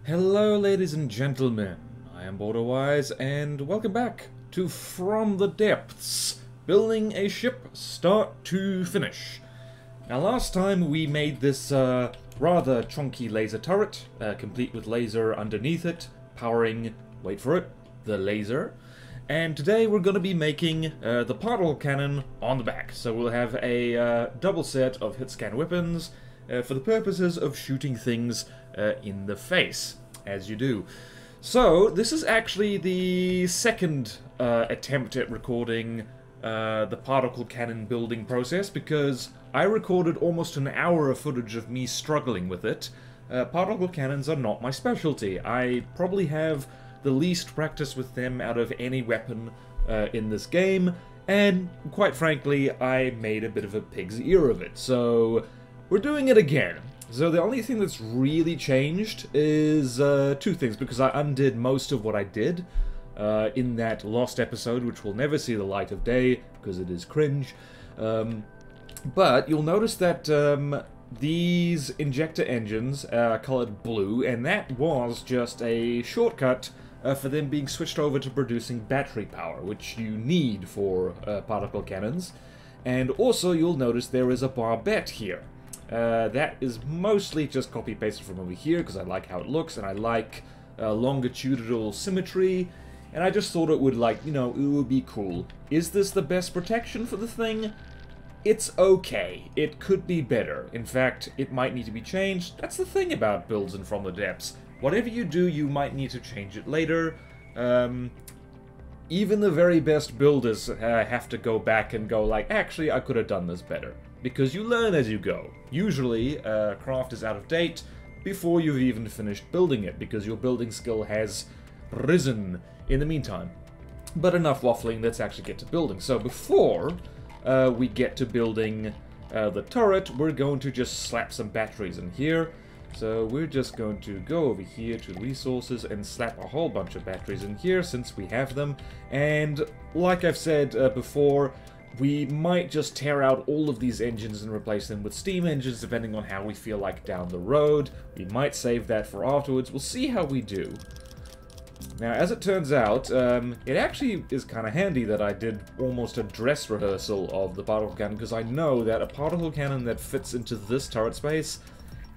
Hello ladies and gentlemen, I am BorderWise and welcome back to From the Depths, building a ship start to finish. Now last time we made this rather chunky laser turret, complete with laser underneath it, powering, wait for it, the laser. And today we're going to be making the particle cannon on the back. So we'll have a double set of hit scan weapons for the purposes of shooting things in the face, as you do. So this is actually the second attempt at recording the particle cannon building process, because I recorded almost an hour of footage of me struggling with it. Particle cannons are not my specialty. I probably have the least practice with them out of any weapon in this game, and quite frankly, I made a bit of a pig's ear of it, so we're doing it again. So the only thing that's really changed is two things, because I undid most of what I did in that lost episode, which will never see the light of day, because it is cringe. But you'll notice that these injector engines are colored blue, and that was just a shortcut for them being switched over to producing battery power, which you need for particle cannons. And also you'll notice there is a barbette here. That is mostly just copy-pasted from over here, because I like how it looks, and I like longitudinal symmetry, and I just thought it would, like, you know, it would be cool. Is this the best protection for the thing? It's okay. It could be better. In fact, it might need to be changed. That's the thing about builds in From the Depths. Whatever you do, you might need to change it later. Even the very best builders have to go back and go like, actually, I could have done this better. Because you learn as you go. Usually, craft is out of date before you've even finished building it, because your building skill has risen in the meantime. But enough waffling, let's actually get to building. So before we get to building the turret, we're going to just slap some batteries in here. So we're just going to go over here to resources and slap a whole bunch of batteries in here, since we have them. And like I've said before, we might just tear out all of these engines and replace them with steam engines, depending on how we feel like down the road. We might save that for afterwards. We'll see how we do. Now, as it turns out, it actually is kind of handy that I did almost a dress rehearsal of the particle cannon, because I know that a particle cannon that fits into this turret space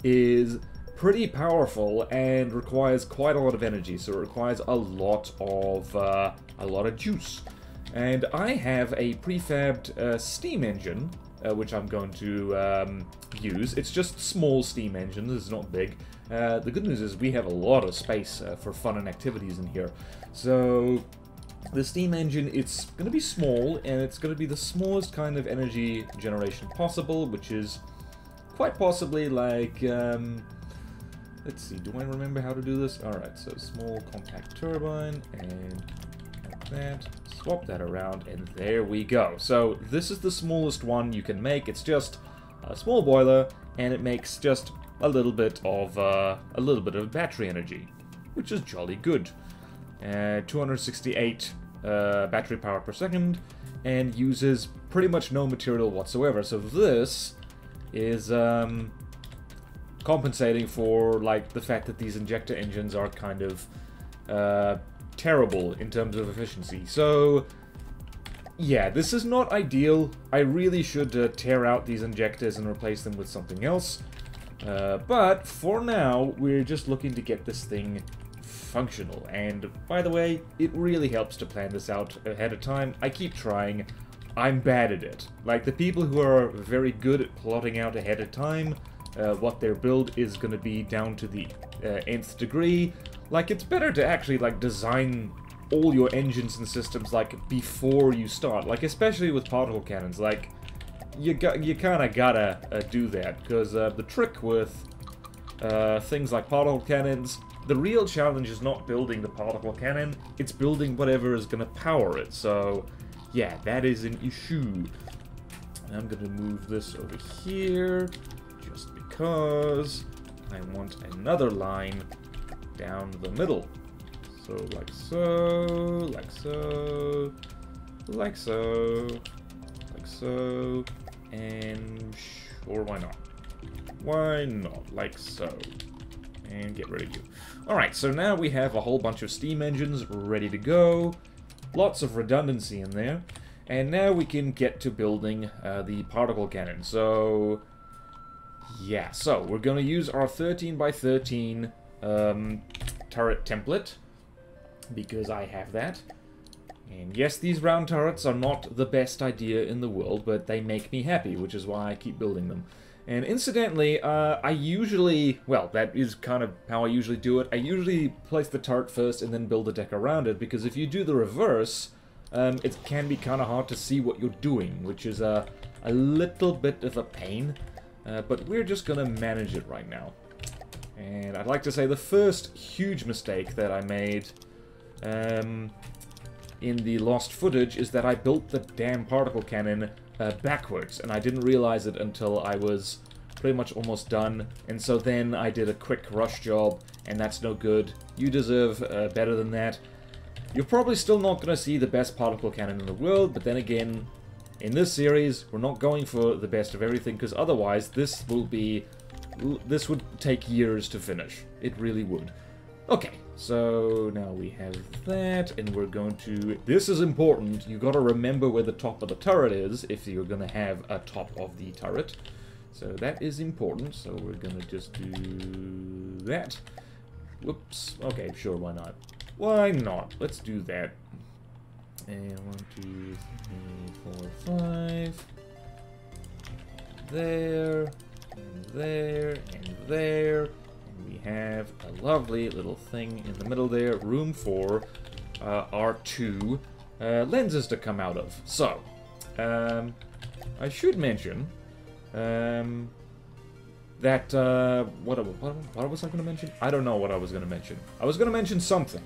is pretty powerful and requires quite a lot of energy, so it requires a lot of juice. And I have a prefabbed steam engine, which I'm going to use. It's just small steam engines, it's not big. The good news is we have a lot of space for fun and activities in here. So the steam engine, it's going to be small, and it's going to be the smallest kind of energy generation possible, which is quite possibly like, let's see, do I remember how to do this? Alright, so small compact turbine, and like that, swap that around, and there we go. So this is the smallest one you can make. It's just a small boiler, and it makes just a little bit of battery energy, which is jolly good. 268 battery power per second, and uses pretty much no material whatsoever. So this is compensating for, like, the fact that these injector engines are kind of terrible in terms of efficiency. So yeah, this is not ideal. I really should tear out these injectors and replace them with something else. But for now, we're just looking to get this thing functional. And by the way, it really helps to plan this out ahead of time. I keep trying. I'm bad at it. Like, the people who are very good at plotting out ahead of time what their build is going to be down to the nth degree, like, it's better to actually, like, design all your engines and systems, like, before you start. Like, especially with particle cannons, like, you kind of gotta do that, because the trick with things like particle cannons, the real challenge is not building the particle cannon, it's building whatever is going to power it. So yeah, that is an issue. I'm going to move this over here, just because I want another line down the middle. So, like so, like so, like so, like so, and sure, why not? Why not? Like so. And get rid of you. Alright, so now we have a whole bunch of steam engines ready to go. Lots of redundancy in there. And now we can get to building the particle cannon. So, yeah. So, we're going to use our 13 by 13 turret template. Because I have that. And yes, these round turrets are not the best idea in the world, but they make me happy, which is why I keep building them. And incidentally, I usually, well, that is kind of how I usually do it. I usually place the turret first and then build a deck around it, because if you do the reverse, it can be kind of hard to see what you're doing, which is a little bit of a pain. But we're just going to manage it right now. And I'd like to say the first huge mistake that I made in the lost footage is that I built the damn particle cannon backwards, and I didn't realize it until I was pretty much almost done, and so then I did a quick rush job, and that's no good. You deserve better than that. You're probably still not going to see the best particle cannon in the world, but then again, in this series, we're not going for the best of everything, because otherwise this would take years to finish. It really would. Okay, so now we have that, and we're going to... This is important. You got to remember where the top of the turret is if you're going to have a top of the turret. So that is important. So we're going to just do that. Whoops. Okay, sure, why not? Why not? Let's do that. And 1, 2, 3, 4, 5. There, and there, and there. We have a lovely little thing in the middle there, room for our 2 lenses to come out of. So, I should mention that, what was I going to mention? I don't know what I was going to mention. I was going to mention something,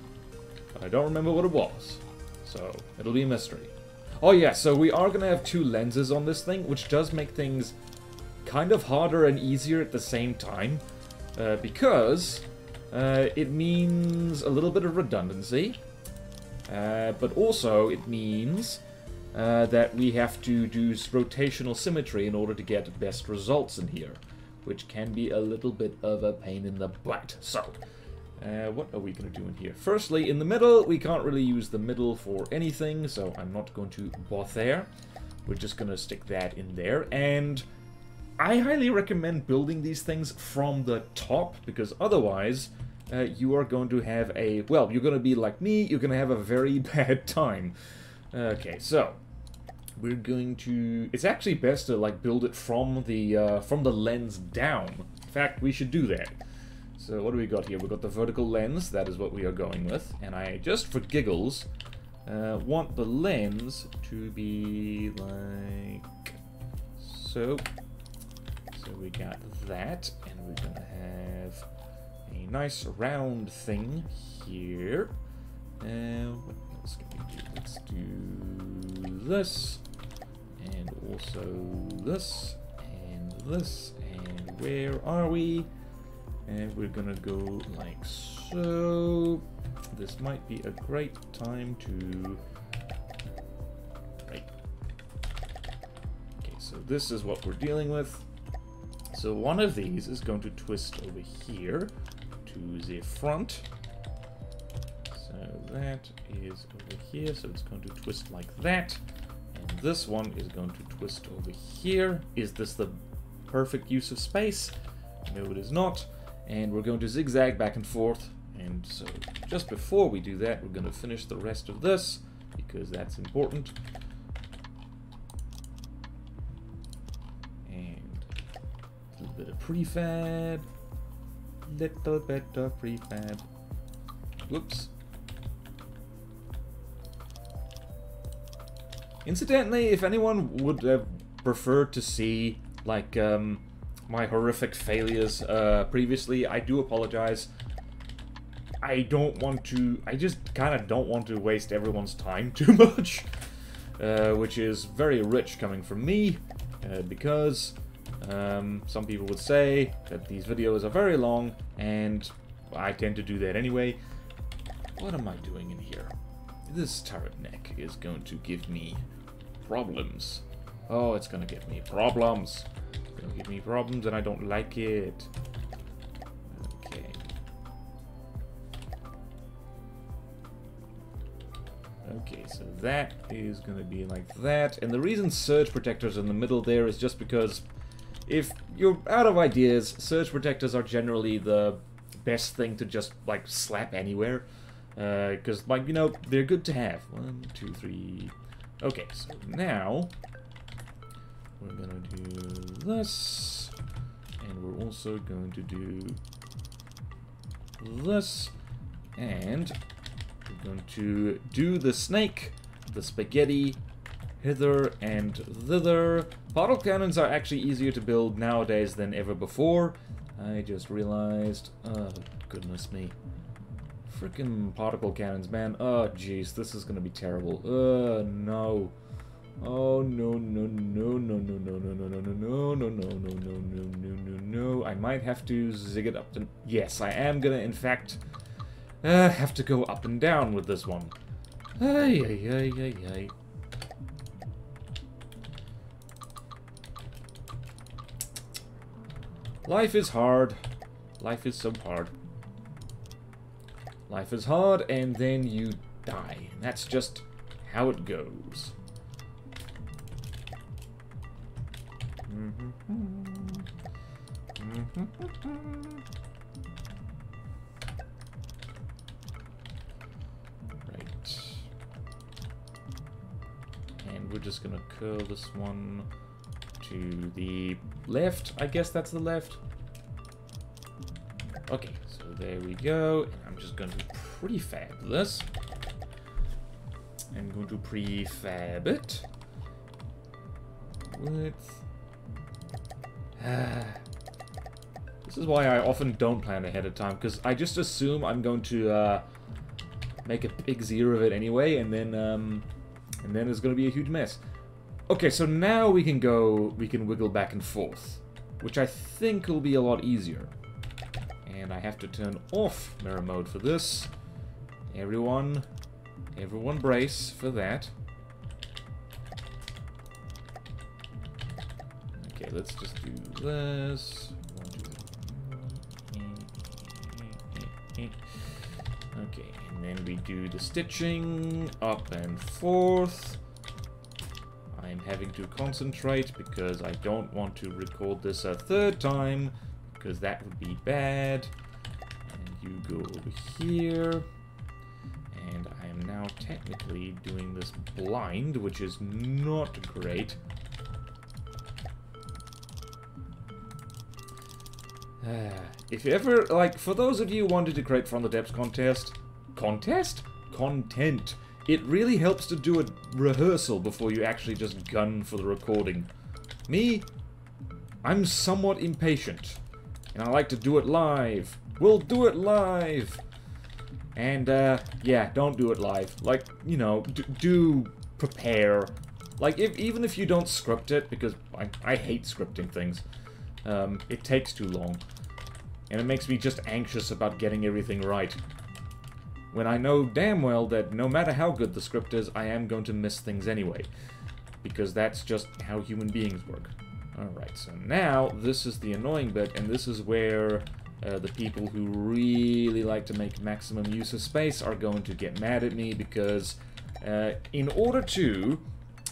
but I don't remember what it was. So, it'll be a mystery. Oh yeah, so we are going to have 2 lenses on this thing, which does make things kind of harder and easier at the same time. Because it means a little bit of redundancy, but also it means that we have to do rotational symmetry in order to get best results in here, which can be a little bit of a pain in the butt. So, what are we going to do in here? Firstly, in the middle, we can't really use the middle for anything, so I'm not going to bother. We're just going to stick that in there, and I highly recommend building these things from the top, because otherwise you are going to have a... Well, you're going to be like me, you're going to have a very bad time. Okay, so we're going to... It's actually best to like build it from the lens down. In fact, we should do that. So what do we got here? We've got the vertical lens, that is what we are going with. And I, just for giggles, want the lens to be like so. So we got that, and we're gonna have a nice round thing here. What else can we do? Let's do this, and also this, and this, and where are we? And we're gonna go like so. This might be a great time to... Right. Okay, so this is what we're dealing with. So one of these is going to twist over here to the front. So that is over here, so it's going to twist like that. And this one is going to twist over here. Is this the perfect use of space? No, it is not. And we're going to zigzag back and forth. And so just before we do that, we're going to finish the rest of this, because that's important. Bit of prefab, little bit of prefab. Whoops. Incidentally, if anyone would have preferred to see like my horrific failures previously, I do apologize. I just kind of don't want to waste everyone's time too much, which is very rich coming from me, because some people would say that these videos are very long, and I tend to do that anyway. What am I doing in here? This turret neck is going to give me problems. Oh, it's going to give me problems. It's going to give me problems, and I don't like it. Okay. Okay, so that is going to be like that. And the reason surge protectors in the middle there is just because if you're out of ideas, surge protectors are generally the best thing to just, like, slap anywhere. Because, like, you know, they're good to have. 1, 2, 3... Okay, so now we're going to do this. And we're also going to do this. And we're going to do the snake, the spaghetti, hither and thither. Particle cannons are actually easier to build nowadays than ever before. I just realized, oh goodness me. Frickin' particle cannons, man. Oh jeez, this is gonna be terrible. No. Oh no no no no no no no no no no no no no no no no no no. I might have to zig it up to... Yes, I am gonna in fact have to go up and down with this one. Ay ay ay ay ay. Life is hard. Life is so hard. Life is hard, and then you die. And that's just how it goes. Right. And we're just gonna curl this one to the left. I guess that's the left. Okay, so there we go. And I'm just going to prefab this. I'm going to prefab it with... This is why I often don't plan ahead of time, because I just assume I'm going to make a big zero of it anyway, and then it's going to be a huge mess. Okay, so now we can wiggle back and forth, which I think will be a lot easier. And I have to turn off mirror mode for this. Everyone brace for that. Okay, let's just do this. Okay, and then we do the stitching up and forth. I'm having to concentrate because I don't want to record this a third time, because that would be bad. And you go over here. And I am now technically doing this blind, which is not great. If you ever, like, for those of you who wanted to create From the Depths content, it really helps to do a rehearsal before you actually just gun for the recording. Me, I'm somewhat impatient, and I like to do it live. We'll do it live! And, yeah, don't do it live. Like, you know, do prepare. Like, even if you don't script it, because I hate scripting things. It takes too long. And it makes me just anxious about getting everything right. When I know damn well that no matter how good the script is, I am going to miss things anyway. Because that's just how human beings work. Alright, so now this is the annoying bit, and this is where the people who really like to make maximum use of space are going to get mad at me, because in order to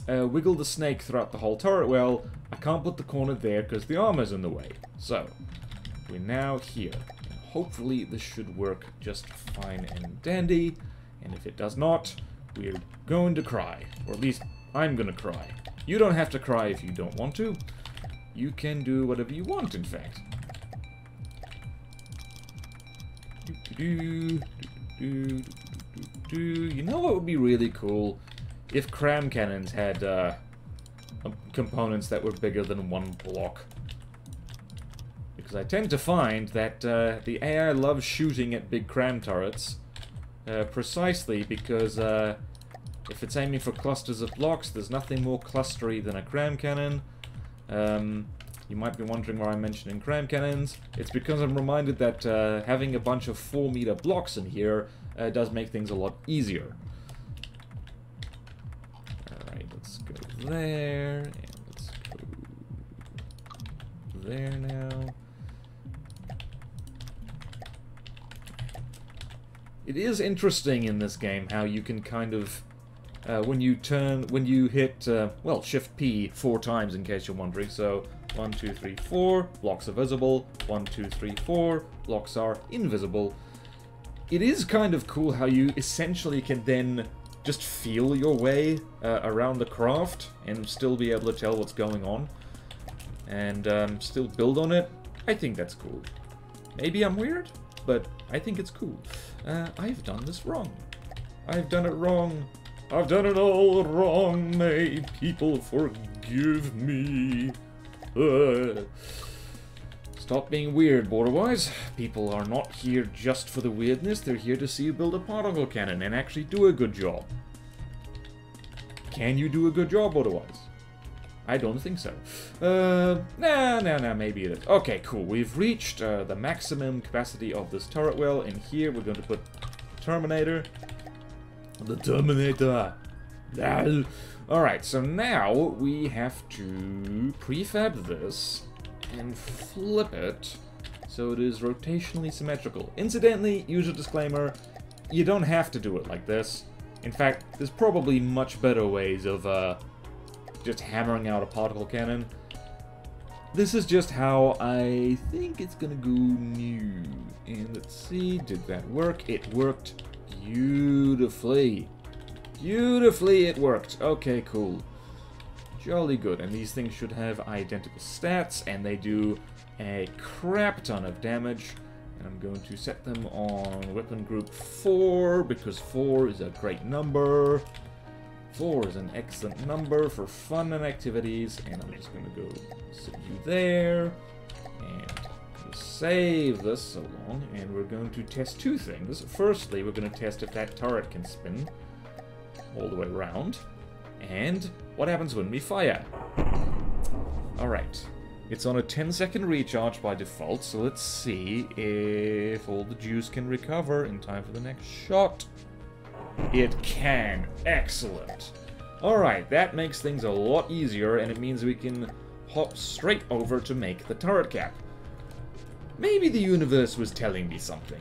wiggle the snake throughout the whole turret, well, I can't put the corner there because the armor's in the way. So, we're now here. And hopefully this should work just fine and dandy, and if it does not, we're going to cry. Or at least, I'm gonna cry. You don't have to cry if you don't want to. You can do whatever you want, in fact. You know what would be really cool? If cram cannons had components that were bigger than one block. Because I tend to find that the AI loves shooting at big cram turrets precisely because if it's aiming for clusters of blocks, there's nothing more clustery than a cram cannon. You might be wondering why I'm mentioning cram cannons. It's because I'm reminded that having a bunch of 4-meter blocks in here does make things a lot easier. Alright, let's go there, and let's go there now. It is interesting in this game how you can kind of when you hit, well, Shift P 4 times in case you're wondering. So 1, 2, 3, 4, blocks are visible. 1, 2, 3, 4, blocks are invisible. It is kind of cool how you essentially can then just feel your way around the craft and still be able to tell what's going on. And still build on it. I think that's cool. Maybe I'm weird, but I think it's cool. I've done this wrong. I've done it wrong. I've done it all wrong. May people forgive me. Stop being weird, BorderWise. People are not here just for the weirdness. They're here to see you build a particle cannon and actually do a good job. Can you do a good job, BorderWise? I don't think so. Nah, maybe it is. Okay, cool. We've reached the maximum capacity of this turret well, and here we're going to put the Terminator. The Terminator! Alright, so now we have to prefab this and flip it so it is rotationally symmetrical. Incidentally, user disclaimer, you don't have to do it like this. In fact, there's probably much better ways of just hammering out a particle cannon. This is just how I think it's gonna go new. And let's see, did that work? It worked beautifully. Beautifully it worked. Okay, cool. Jolly good. And these things should have identical stats, and they do a crap ton of damage. And I'm going to set them on weapon group 4, because 4 is a great number. 4 is an excellent number for fun and activities, and I'm just going to go sit you there, and we'll save this so long, and we're going to test 2 things. Firstly, we're going to test if that turret can spin all the way around, and what happens when we fire. Alright, it's on a 10-second recharge by default, so let's see if all the juice can recover in time for the next shot. It can. Excellent. Alright, that makes things a lot easier, and it means we can hop straight over to make the turret cap. Maybe the universe was telling me something.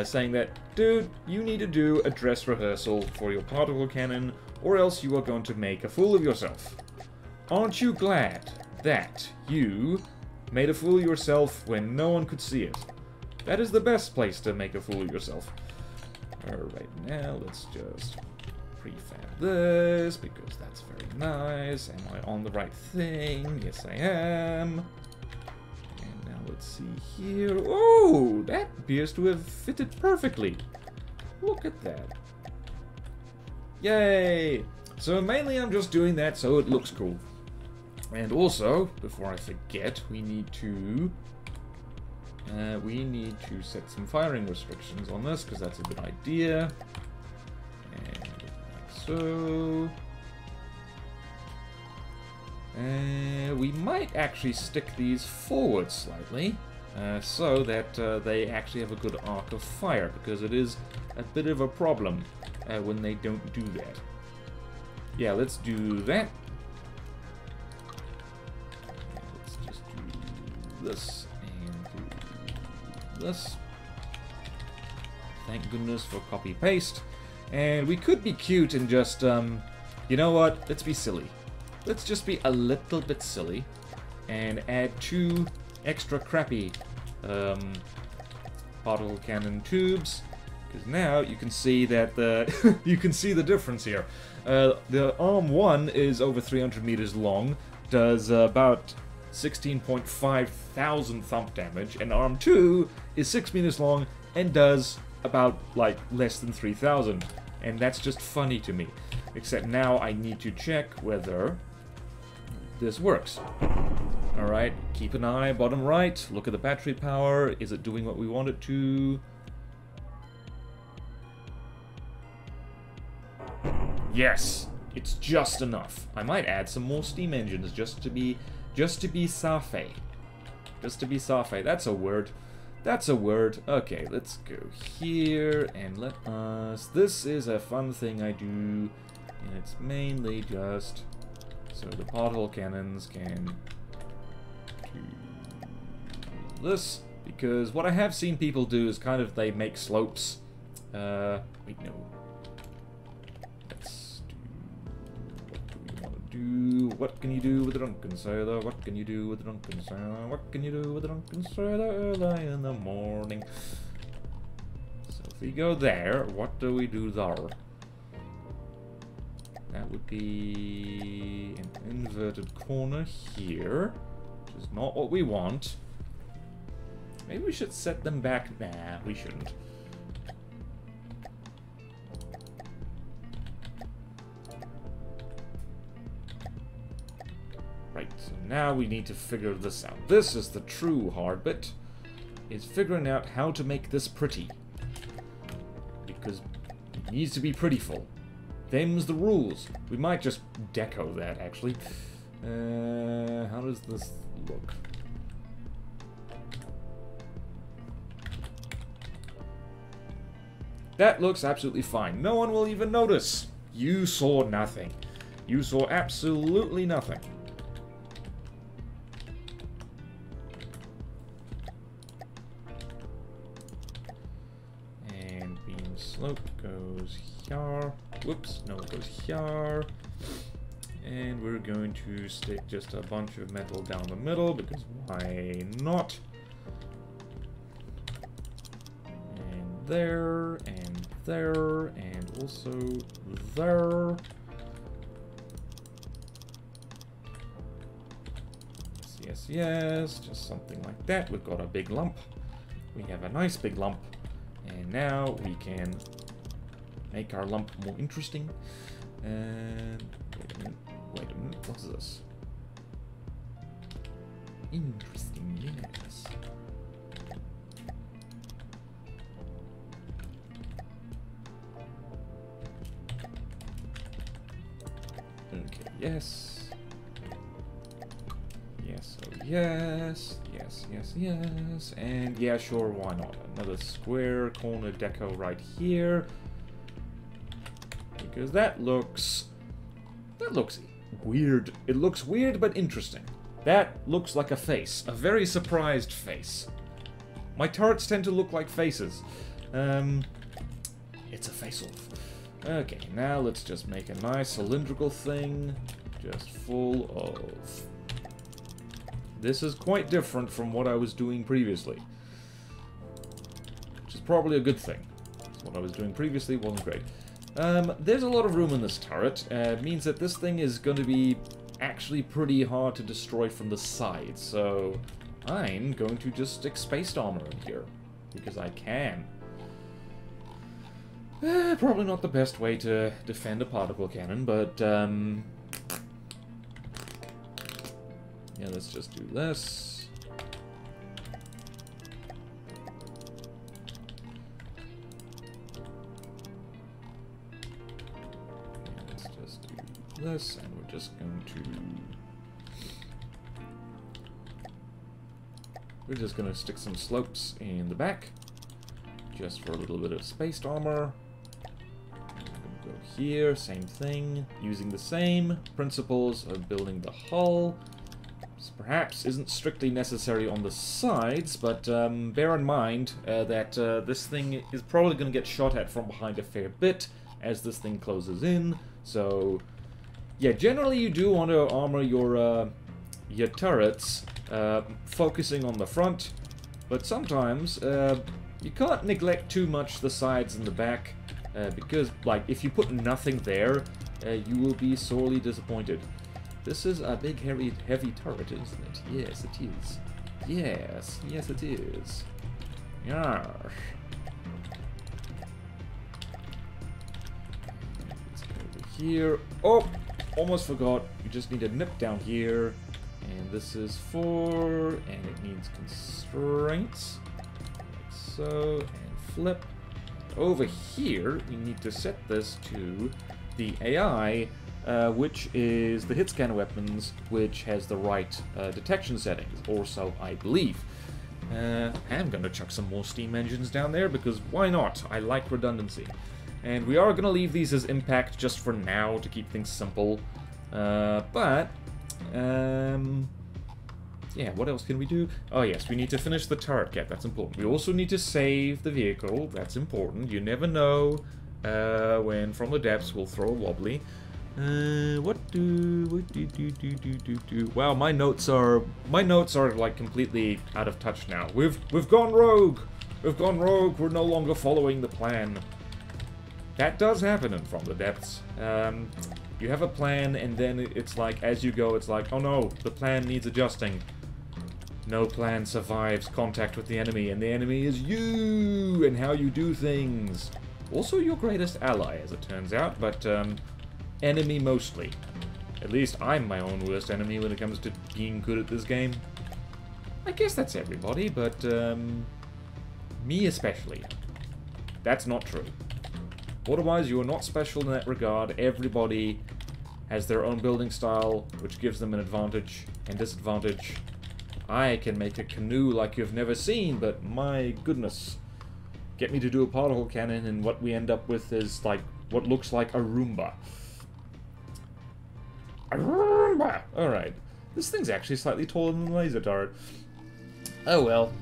Saying that, dude, you need to do a dress rehearsal for your particle cannon, or else you are going to make a fool of yourself. Aren't you glad that you made a fool of yourself when no one could see it? That is the best place to make a fool of yourself. Alright, now let's just prefab this, because that's very nice. Am I on the right thing? Yes, I am. And now let's see here. Oh, that appears to have fitted perfectly. Look at that. Yay! So mainly I'm just doing that so it looks cool. And also, before I forget, we need to set some firing restrictions on this, because that's a good idea. And like so. We might actually stick these forward slightly, so that they actually have a good arc of fire, because it is a bit of a problem when they don't do that. Yeah, let's do that. Let's just do this. This. Thank goodness for copy-paste. And we could be cute and just, you know what? Let's be silly. Let's just be a little bit silly and add 2 extra crappy particle cannon tubes. Because now you can see that the you can see the difference here. The arm 1 is over 300 meters long, does about 16.5 thousand thump damage, and arm 2 is 6 meters long and does about, like, less than 3,000. And that's just funny to me. Except now I need to check whether this works. Alright, keep an eye, bottom right, look at the battery power. Is it doing what we want it to? Yes, it's just enough. I might add some more steam engines just to be safe. Just to be safe. That's a word. That's a word. Okay, let's go here and let us... This is a fun thing I do, and it's mainly just so the particle cannons can do this, because what I have seen people do is kind of, they make slopes. Wait, no. Let's do What can you do with a drunken sailor? What can you do with a drunken sailor? What can you do with a drunken sailor early in the morning? So if we go there, what do we do there? That would be an inverted corner here, which is not what we want. Maybe we should set them back. Nah, we shouldn't. Right, so now we need to figure this out. This is the true hard bit, is figuring out how to make this pretty. Because it needs to be prettyful. Them's the rules. We might just deco that, actually. How does this look? That looks absolutely fine. No one will even notice. You saw nothing. You saw absolutely nothing. And beam slope goes here. Whoops, no, it goes here. And we're going to stick just a bunch of metal down the middle, because why not? And there, and there, and also there. Yes, yes, just something like that. We've got a big lump. We have a nice big lump. And now we can make our lump more interesting. And wait a minute, what's this? Interesting, yes. Okay, yes. Yes, oh yes. Yes, yes, yes. And yeah, sure, why not? Another square corner deco right here. Because that looks weird. It looks weird but interesting. That looks like a face. A very surprised face. My turrets tend to look like faces. It's a face-off. Okay, now let's just make a nice cylindrical thing. Just full of... This is quite different from what I was doing previously. Which is probably a good thing. What I was doing previously wasn't great. There's a lot of room in this turret. It means that this thing is going to be actually pretty hard to destroy from the side. So I'm going to just stick spaced armor in here. Because I can. Probably not the best way to defend a particle cannon, but yeah, let's just do this. Let's just do this, and we're just going to stick some slopes in the back, just for a little bit of spaced armor. Go here, same thing, using the same principles of building the hull. This perhaps isn't strictly necessary on the sides, but bear in mind that this thing is probably going to get shot at from behind a fair bit as this thing closes in. So, yeah, generally you do want to armor your turrets, focusing on the front, but sometimes you can't neglect too much the sides and the back. Because, like, if you put nothing there, you will be sorely disappointed. This is a big, heavy turret, isn't it? Yes, it is. Yes, yes it is. Yes. Let's go over here. Oh! Almost forgot. You just need a nip down here. And this is for... and it needs constraints. Like so. And flip. Over here, we need to set this to the AI, which is the hit scan weapons, which has the right detection settings, or so I believe. I'm going to chuck some more steam engines down there, because why not? I like redundancy. And we are going to leave these as impact just for now, to keep things simple. Yeah, what else can we do? Oh yes, we need to finish the turret cap, that's important. We also need to save the vehicle, that's important. You never know when From the Depths will throw a wobbly. What do Wow, my notes are like completely out of touch now. We've gone rogue. We've gone rogue. We're no longer following the plan. That does happen in From the Depths. You have a plan, and then it's like, as you go, it's like, oh no, the plan needs adjusting. No plan survives contact with the enemy, and the enemy is you, and how you do things. Also your greatest ally, as it turns out, but, enemy mostly. At least I'm my own worst enemy when it comes to being good at this game. I guess that's everybody, but, me especially. That's not true. Otherwise, you are not special in that regard. Everybody has their own building style, which gives them an advantage and disadvantage. I can make a canoe like you've never seen, but my goodness. Get me to do a particle cannon, and what we end up with is, like, what looks like a Roomba. A Roomba! Alright. This thing's actually slightly taller than the laser dart. Oh well.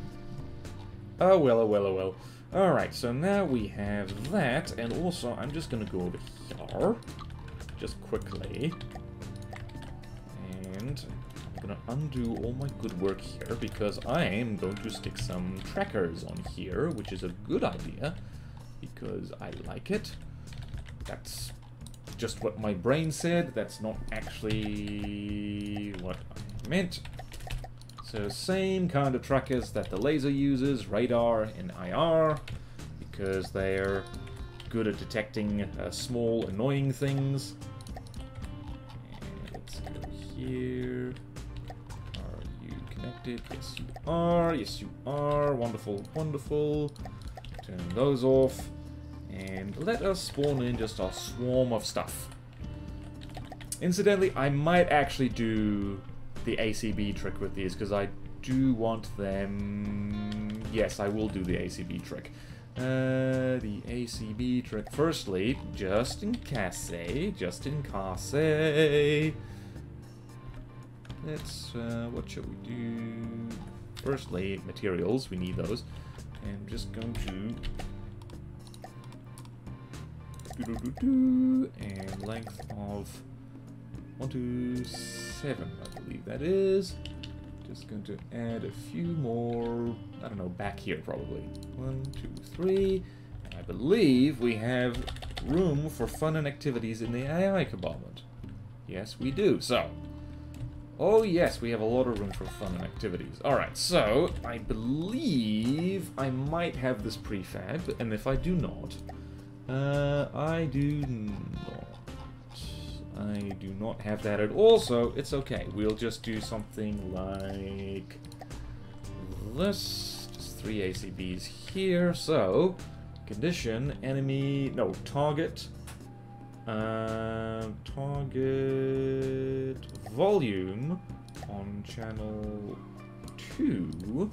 Oh well, oh well, oh well. Alright, so now we have that, and also I'm just gonna go over here, just quickly, and I'm gonna undo all my good work here, because I am going to stick some trackers on here, which is a good idea, because I like it. That's just what my brain said, that's not actually what I meant. So same kind of trackers that the laser uses, radar and IR, because they're good at detecting small, annoying things. And let's go here. Are you connected? Yes, you are. Yes, you are. Wonderful, wonderful. Turn those off. And let us spawn in just a swarm of stuff. Incidentally, I might actually do the ACB trick with these, because I do want them... Yes, I will do the ACB trick. The ACB trick. Firstly, just in case. Let's, what shall we do? Firstly, materials, we need those. And I'm just going to... And length of 127, I believe that is. Just going to add a few more, I don't know, back here probably. 1, 2, 3. And I believe we have room for fun and activities in the AI compartment. Yes, we do. So, oh yes, we have a lot of room for fun and activities. Alright, so I believe I might have this prefab, and if I do not, I do not have that at all, so it's okay. We'll just do something like this. Just 3 ACBs here. So, condition, enemy, no, target. Target volume on channel 2.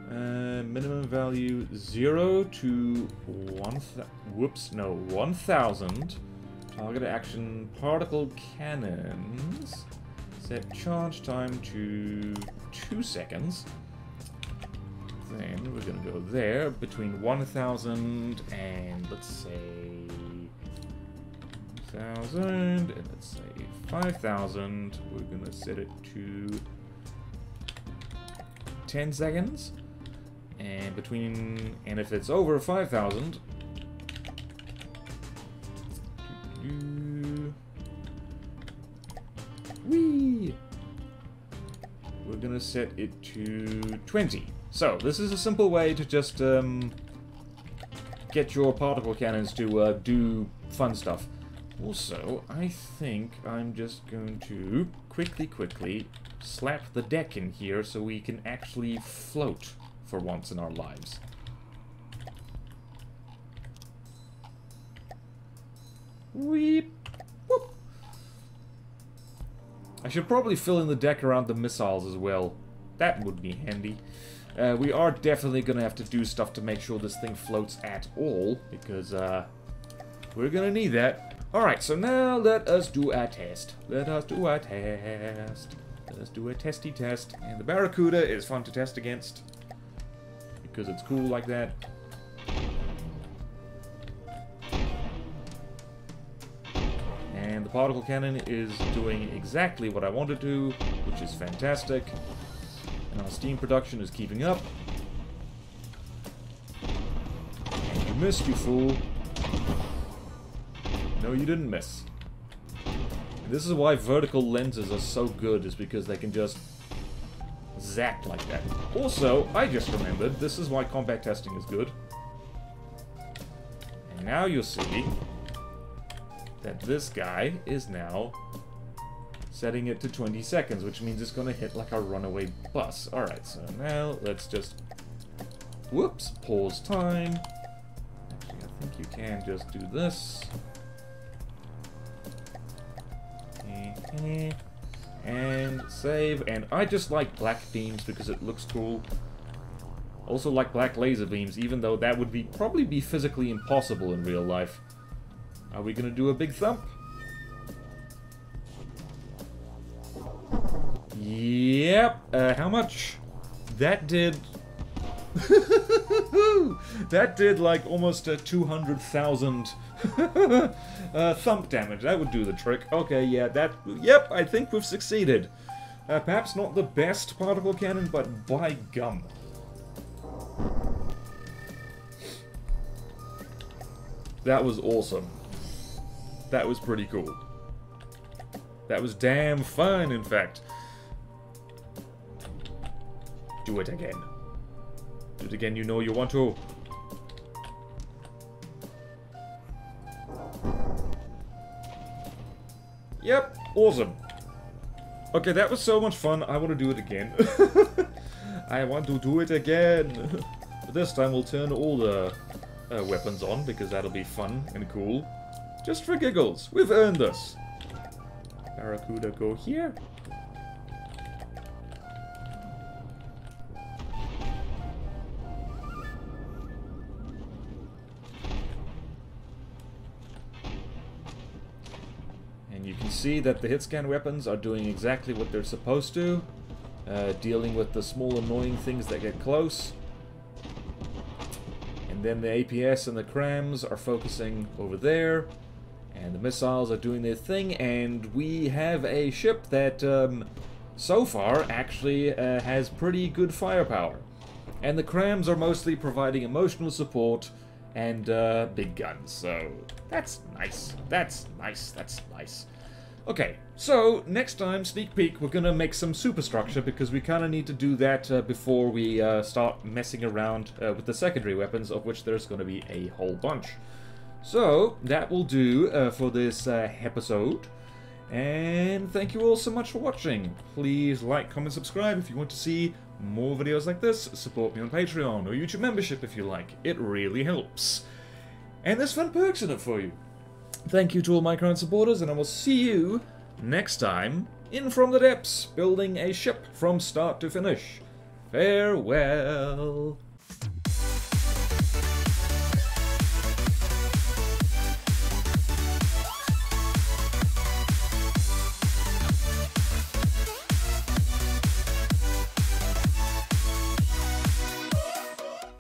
Minimum value 0 to 1,000. Target action particle cannons. Set charge time to 2 seconds. Then we're gonna go there between 1,000 and let's say 1,000 and let's say 5,000. We're gonna set it to 10 seconds. And between, and if it's over 5,000, whee! We're gonna set it to 20. So, this is a simple way to just get your particle cannons to do fun stuff. Also, I think I'm just going to quickly slap the deck in here so we can actually float for once in our lives. Weep. Whoop. I should probably fill in the deck around the missiles as well. That would be handy. We are definitely gonna have to do stuff to make sure this thing floats at all, because we're gonna need that. Alright, so now let us do a test. Let us do a test. Let us do a testy test. And the Barracuda is fun to test against, because it's cool like that. And the particle cannon is doing exactly what I wanted to, which is fantastic. And our steam production is keeping up. And you missed, you fool. No, you didn't miss. And this is why vertical lenses are so good, is because they can just zap like that. Also, I just remembered, this is why combat testing is good. And now you'll see that this guy is now setting it to 20 seconds, which means it's going to hit like a runaway bus. Alright, so now let's just... Whoops, pause time. Actually, I think you can just do this. And save. And I just like black beams because it looks cool. Also like black laser beams, even though that would probably be physically impossible in real life. Are we gonna do a big thump? Yep. How much? That did... that did like almost 200,000 thump damage. That would do the trick. Okay, yeah, that... Yep, I think we've succeeded. Perhaps not the best particle cannon, but by gum. That was awesome. That was pretty cool. That was damn fun, in fact. Do it again. Do it again, you know you want to. Yep, awesome. Okay, that was so much fun, I want to do it again. I want to do it again. But this time we'll turn all the weapons on, because that'll be fun and cool. Just for giggles. We've earned this. Barracuda, go here. And you can see that the hit scan weapons are doing exactly what they're supposed to. Dealing with the small annoying things that get close. And then the APS and the crams are focusing over there. And the missiles are doing their thing, and we have a ship that, so far, actually has pretty good firepower. And the crams are mostly providing emotional support and big guns, so that's nice. That's nice. That's nice. Okay, so next time, sneak peek, we're gonna make some superstructure, because we kind of need to do that before we start messing around with the secondary weapons, of which there's gonna be a whole bunch. So, that will do for this episode, and thank you all so much for watching. Please like, comment, subscribe if you want to see more videos like this. Support me on Patreon or YouTube membership if you like. It really helps. And there's fun perks in it for you. Thank you to all my current supporters, and I will see you next time in From the Depths, building a ship from start to finish. Farewell.